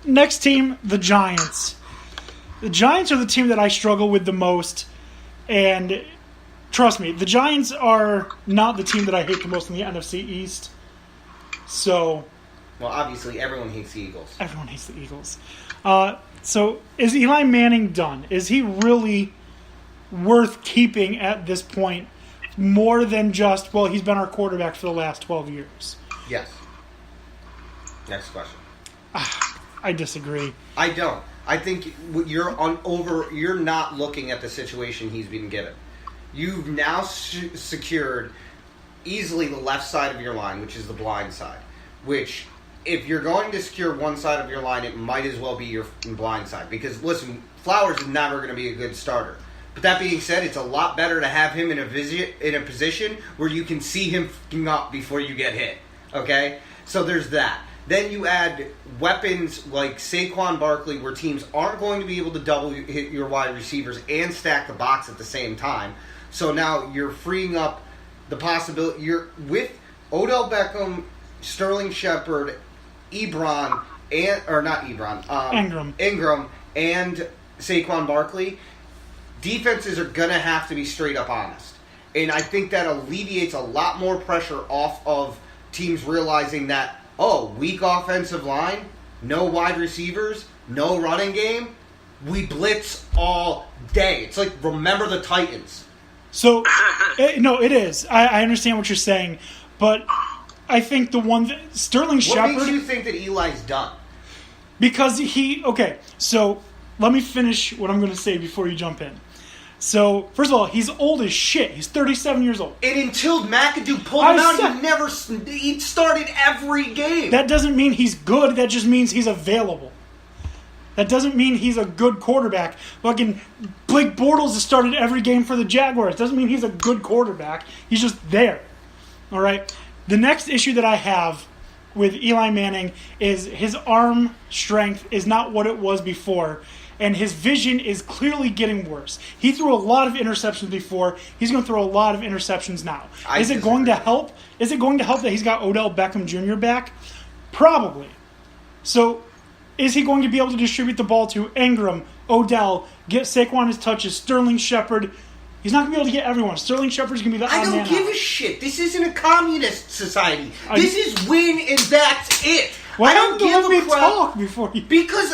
Next team, the Giants. The Giants are the team that I struggle with the most, and trust me, the Giants are not the team that I hate the most in the NFC East. So, well, obviously, everyone hates the Eagles. Everyone hates the Eagles. So, is Eli Manning done? Is he really worth keeping at this point more than just, well, he's been our quarterback for the last 12 years? Yes. Next question. I disagree. I don't. I think you're not looking at the situation he's been given. You've now secured easily the left side of your line, which is the blind side, which if you're going to secure one side of your line, it might as well be your blind side. Because, listen, Flowers is never going to be a good starter. But that being said, it's a lot better to have him in a position where you can see him f***ing up before you get hit. Okay? So there's that. Then you add weapons like Saquon Barkley, where teams aren't going to be able to double hit your wide receivers and stack the box at the same time. So now you're freeing up the possibility. You're with Odell Beckham, Sterling Shepard, Ingram, and Saquon Barkley. Defenses are going to have to be straight up honest. And I think that alleviates a lot more pressure off of teams realizing that, weak offensive line, no wide receivers, no running game, we blitz all day. It's like, remember the Titans. So, it is. I understand what you're saying, but I think the one that Sterling Shepard... What makes you think that Eli's done? Because so let me finish what I'm going to say before you jump in. So, first of all, he's old as shit. He's 37 years old. And until McAdoo pulled him out, he started every game. That doesn't mean he's good. That just means he's available. That doesn't mean he's a good quarterback. Fucking Blake Bortles has started every game for the Jaguars. Doesn't mean he's a good quarterback. He's just there. All right? The next issue that I have with Eli Manning is his arm strength is not what it was before. And his vision is clearly getting worse. He threw a lot of interceptions before. He's going to throw a lot of interceptions now. Is it going to help? Is it going to help that he's got Odell Beckham Jr. back? Probably. So, is he going to be able to distribute the ball to Ingram, Odell, get Saquon his touches, Sterling Shepard? He's not going to be able to get everyone. Sterling Shepard's going to be the odd man out. I don't give a shit. This isn't a communist society. This is win and that's it. Why don't give a crap. Talk before you... Because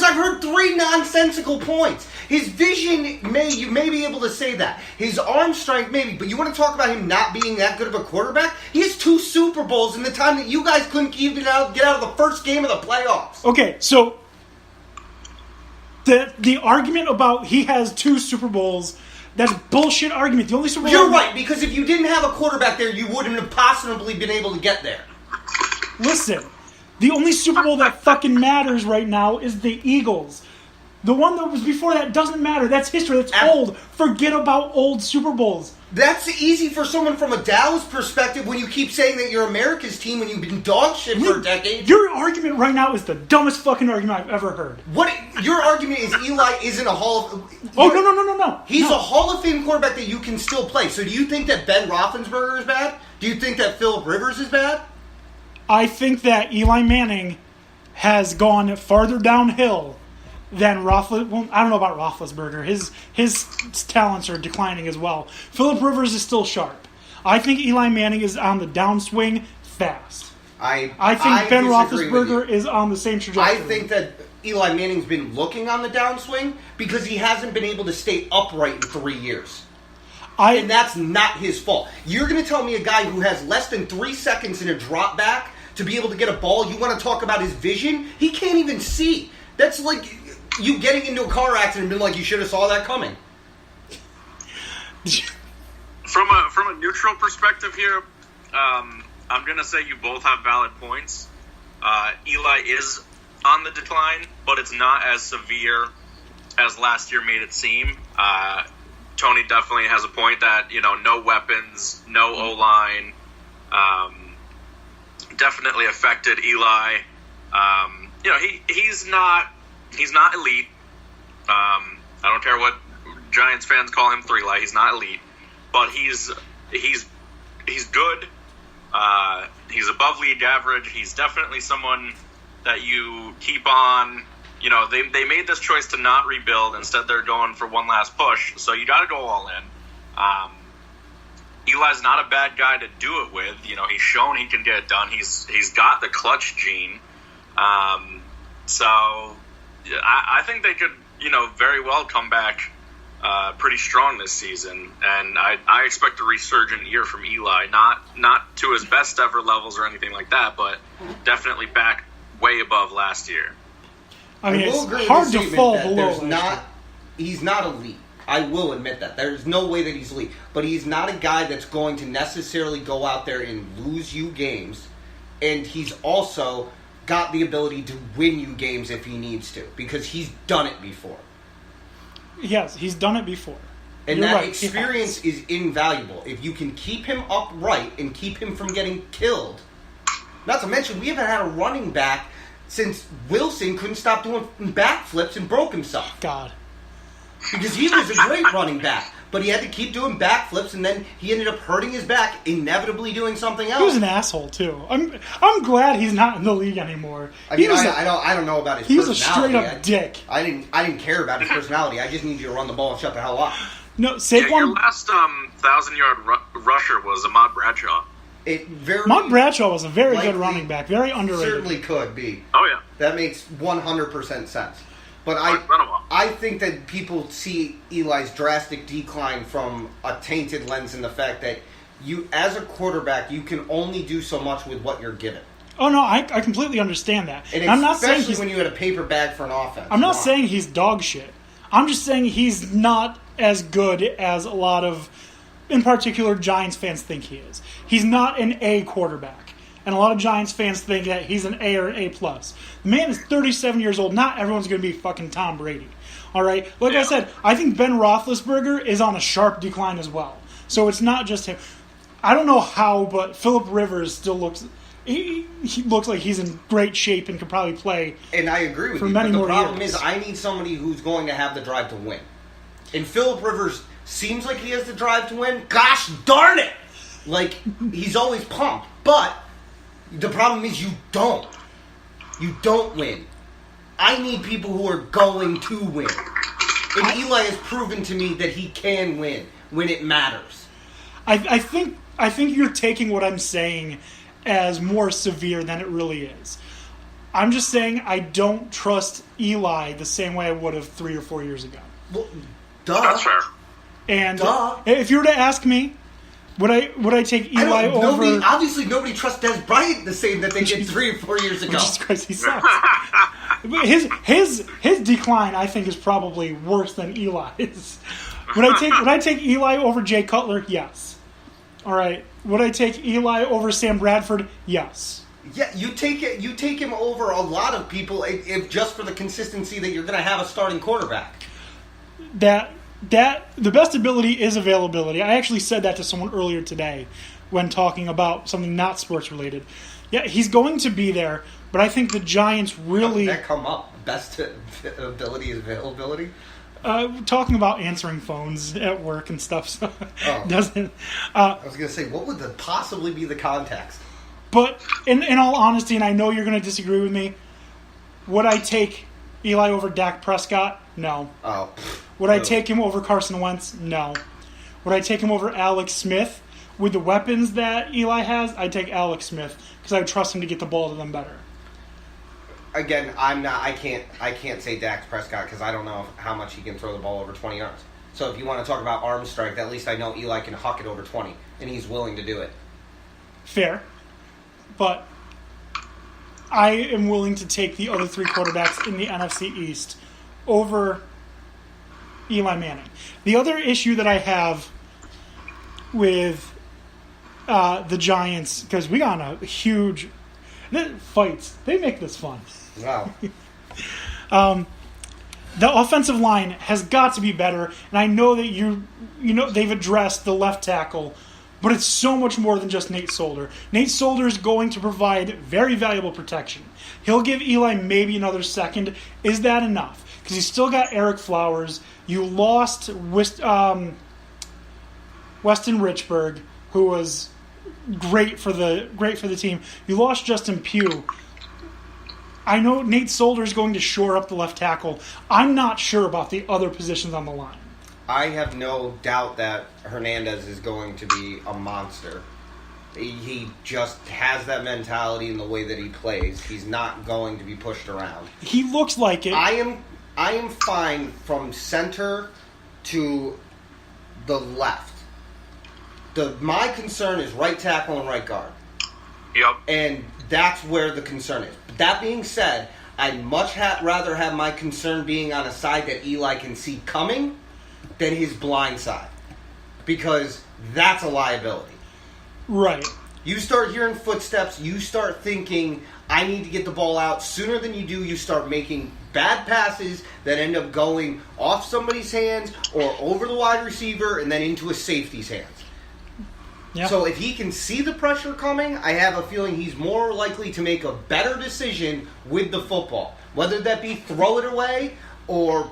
I've heard three nonsensical points. His vision, you may be able to say that. His arm strength, maybe. But you want to talk about him not being that good of a quarterback? He has 2 Super Bowls in the time that you guys couldn't even get out of the first game of the playoffs. Okay, so the argument about he has 2 Super Bowls, that's bullshit argument. The only Super Bowl... You're right, because if you didn't have a quarterback there, you wouldn't have possibly been able to get there. Listen... The only Super Bowl that fucking matters right now is the Eagles. The one that was before that doesn't matter. That's history. That's old. Forget about old Super Bowls. That's easy for someone from a Dallas perspective when you keep saying that you're America's team when you've been dog shit for a decade. Your argument right now is the dumbest fucking argument I've ever heard. What? Your argument is Eli isn't a Hall of... Oh, no. He's a Hall of Fame quarterback that you can still play. So do you think that Ben Roethlisberger is bad? Do you think that Phillip Rivers is bad? I think that Eli Manning has gone farther downhill than Roethlisberger. Well, I don't know about Roethlisberger. His talents are declining as well. Phillip Rivers is still sharp. I think Eli Manning is on the downswing fast. I think Ben Roethlisberger is on the same trajectory. I think that Eli Manning's been looking on the downswing because he hasn't been able to stay upright in 3 years. And that's not his fault. You're going to tell me a guy who has less than 3 seconds in a drop back to be able to get a ball, you want to talk about his vision? He can't even see. That's like you getting into a car accident and being like, you should have saw that coming. From a neutral perspective here, I'm going to say you both have valid points. Eli is on the decline, but it's not as severe as last year made it seem. Tony definitely has a point that, no weapons, no O-line, definitely affected Eli. He's not elite. I don't care what Giants fans call him 3-light. He's not elite, but he's good. He's above league average. He's definitely someone that you keep on. You know, they made this choice to not rebuild. Instead, they're going for one last push. So you got to go all in. Eli's not a bad guy to do it with. You know, he's shown he can get it done. He's got the clutch gene. So I think they could, very well come back pretty strong this season. And I expect a resurgent year from Eli. Not to his best ever levels or anything like that, but definitely back way above last year. I mean, it's hard to fall below. He's not elite. I will admit that. There's no way that he's elite. But he's not a guy that's going to necessarily go out there and lose you games. And he's also got the ability to win you games if he needs to. Because he's done it before. Yes, he's done it before. And You're that right, experience is invaluable. If you can keep him upright and keep him from getting killed. Not to mention, we haven't had a running back since Wilson couldn't stop doing backflips and broke himself. God. Because he was a great running back, but he had to keep doing backflips, and then he ended up hurting his back, inevitably doing something else. He was an asshole too. I'm glad he's not in the league anymore. I mean, I don't know about his personality. He was a straight up dick. I didn't care about his personality. I just need you to run the ball and shut the hell up. No, Saquon. Yeah, your last 1,000-yard rusher was Ahmad Bradshaw. Ahmad Bradshaw was a very good running back, very underrated. Certainly could be. Oh yeah, that makes 100% sense. But I think that people see Eli's drastic decline from a tainted lens in the fact that you, as a quarterback, you can only do so much with what you're given. Oh no, I completely understand that. And I'm not saying especially when you had a paper bag for an offense. I'm not saying he's dog shit. I'm just saying he's not as good as a lot of, in particular, Giants fans think he is. He's not an A quarterback. And a lot of Giants fans think that he's an A or an A+. The man is 37 years old. Not everyone's going to be fucking Tom Brady. All right? Like I said, I think Ben Roethlisberger is on a sharp decline as well. So it's not just him. I don't know how, but Phillip Rivers still looks... He looks like he's in great shape and could probably play. And I agree with for you. Many but more the problem years. is I need somebody who's going to have the drive to win. And Phillip Rivers seems like he has the drive to win. Gosh darn it! Like, he's always pumped. But the problem is you don't. You don't win. I need people who are going to win. And Eli has proven to me that he can win when it matters. I think you're taking what I'm saying as more severe than it really is. I'm just saying I don't trust Eli the same way I would have 3 or 4 years ago. Well, duh. That's fair. And if you were to ask me, would I take Eli over... Obviously, nobody trusts Des Bryant the same that they did 3 or 4 years ago. Jesus Christ, he sucks. his decline, I think, is probably worse than Eli's. Would I take Eli over Jay Cutler? Yes. All right. Would I take Eli over Sam Bradford? Yes. Yeah, you take him over a lot of people if just for the consistency that you're going to have a starting quarterback. That the best ability is availability. I actually said that to someone earlier today when talking about something not sports related. Yeah, he's going to be there, but I think the Giants really... How did that come up? Best ability is availability? Talking about answering phones at work and stuff, so doesn't... I was going to say, what would possibly be the context? But in all honesty, and I know you're going to disagree with me, would I take Eli over Dak Prescott? No. Oh. Would I take him over Carson Wentz? No. Would I take him over Alex Smith? With the weapons that Eli has, I'd take Alex Smith because I would trust him to get the ball to them better. Again, I can't say Dak Prescott because I don't know how much he can throw the ball over 20 yards. So if you want to talk about arm strength, at least I know Eli can huck it over 20, and he's willing to do it. Fair. But I am willing to take the other 3 quarterbacks in the NFC East over Eli Manning. The other issue that I have with the Giants, because we got a huge fights. They make this fun. Wow. The offensive line has got to be better, and I know that you know they've addressed the left tackle, but it's so much more than just Nate Solder. Nate Solder is going to provide very valuable protection. He'll give Eli maybe another second. Is that enough? Because he's still got Eric Flowers. You lost Weston Richburg, who was great for the team. You lost Justin Pugh. I know Nate Solder is going to shore up the left tackle. I'm not sure about the other positions on the line. I have no doubt that Hernandez is going to be a monster. He just has that mentality in the way that he plays. He's not going to be pushed around. He looks like it. I am fine from center to the left. My concern is right tackle and right guard. Yep. And that's where the concern is. But that being said, I'd much rather have my concern being on a side that Eli can see coming than his blind side. Because that's a liability. Right. You start hearing footsteps, you start thinking, I need to get the ball out. Sooner than you do, you start making bad passes that end up going off somebody's hands or over the wide receiver and then into a safety's hands. Yeah. So if he can see the pressure coming, I have a feeling he's more likely to make a better decision with the football. Whether that be throw it away or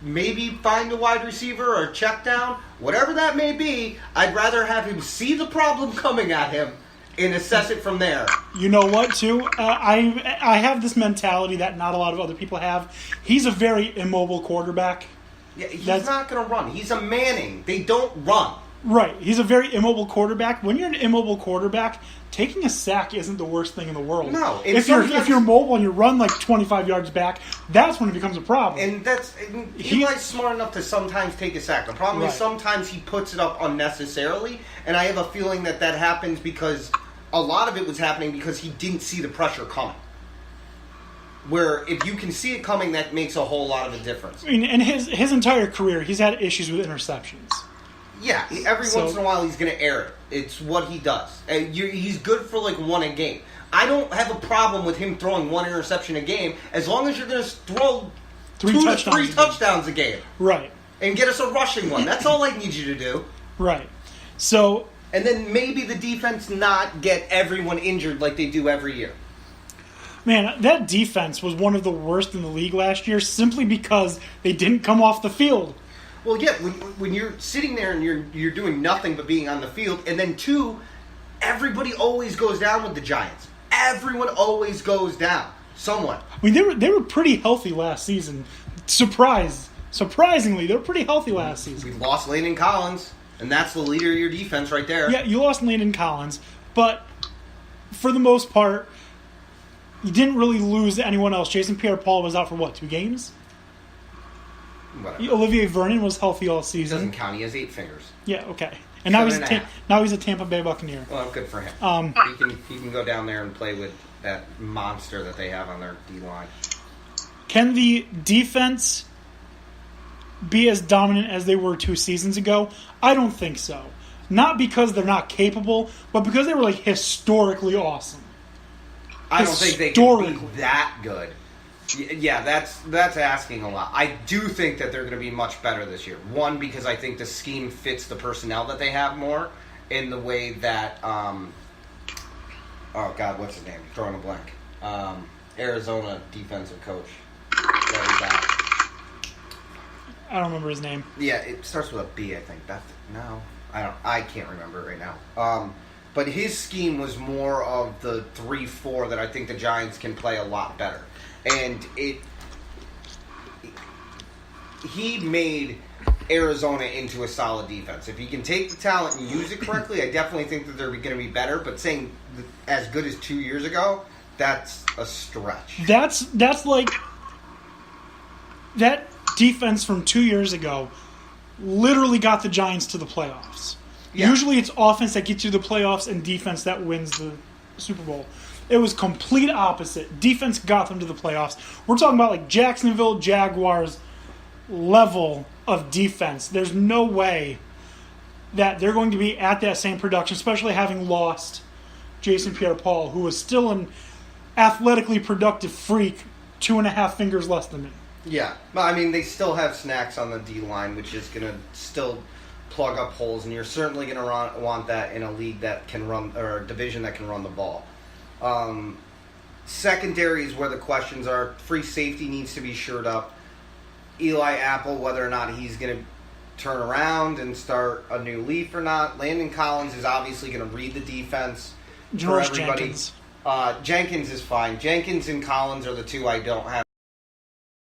maybe find a wide receiver or check down, whatever that may be, I'd rather have him see the problem coming at him and assess it from there. You know what, too? I have this mentality that not a lot of other people have. He's a very immobile quarterback. Yeah, he's not going to run. He's a Manning. They don't run. Right. He's a very immobile quarterback. When you're an immobile quarterback, taking a sack isn't the worst thing in the world. No. If you're mobile and you run like 25 yards back, that's when it becomes a problem. And Eli's smart enough to sometimes take a sack. The problem is sometimes he puts it up unnecessarily, and I have a feeling that happens because a lot of it was happening because he didn't see the pressure coming. Where if you can see it coming, that makes a whole lot of a difference. I mean, in his entire career, he's had issues with interceptions. Yeah, every once in a while he's going to air it. It's what he does. And he's good for like one a game. I don't have a problem with him throwing one interception a game as long as you're going to throw three touchdowns a game. Right. And get us a rushing one. That's all I need you to do. Right. So. And then maybe the defense not get everyone injured like they do every year. Man, that defense was one of the worst in the league last year simply because they didn't come off the field. Well, yeah, when you're sitting there and you're doing nothing but being on the field, and then two, everybody always goes down with the Giants. Everyone always goes down. Someone. I mean, they were pretty healthy last season. Surprisingly, they were pretty healthy last season. We lost Landon Collins, and that's the leader of your defense right there. Yeah, you lost Landon Collins, but for the most part, you didn't really lose to anyone else. Jason Pierre-Paul was out for, 2 games? Whatever. Olivier Vernon was healthy all season. Doesn't count. He has 8 fingers. Yeah, okay. And now he's a Tampa Bay Buccaneer. Well, good for him. He can go down there and play with that monster that they have on their D-line. Can the defense be as dominant as they were 2 seasons ago? I don't think so. Not because they're not capable, but because they were historically awesome. I don't think they can be that good. Yeah, that's asking a lot. I do think that they're going to be much better this year. One, because I think the scheme fits the personnel that they have more in the way that, oh God, what's his name? Drawing a blank. Arizona defensive coach that we got. I don't remember his name. Yeah, it starts with a B, I think. I can't remember it right now. But his scheme was more of the 3-4 that I think the Giants can play a lot better. And he made Arizona into a solid defense. If he can take the talent and use it correctly, I definitely think that they're going to be better. But saying as good as 2 years ago, that's a stretch. That's like that defense from 2 years ago literally got the Giants to the playoffs. Yeah. Usually it's offense that gets you to the playoffs and defense that wins the Super Bowl. It was complete opposite. Defense got them to the playoffs. We're talking about Jacksonville Jaguars level of defense. There's no way that they're going to be at that same production, especially having lost Jason Pierre-Paul, who was still an athletically productive freak, 2.5 fingers less than me. Yeah. I mean, they still have snacks on the D-line, which is going to still plug up holes, and you're certainly going to want that in a league that can run, or a division that can run the ball. Secondary is where the questions are. Free safety needs to be shored up. Eli Apple, whether or not he's going to turn around and start a new leaf or not. Landon Collins is obviously going to read the defense for everybody. Jenkins is fine. Jenkins and Collins are the two I don't have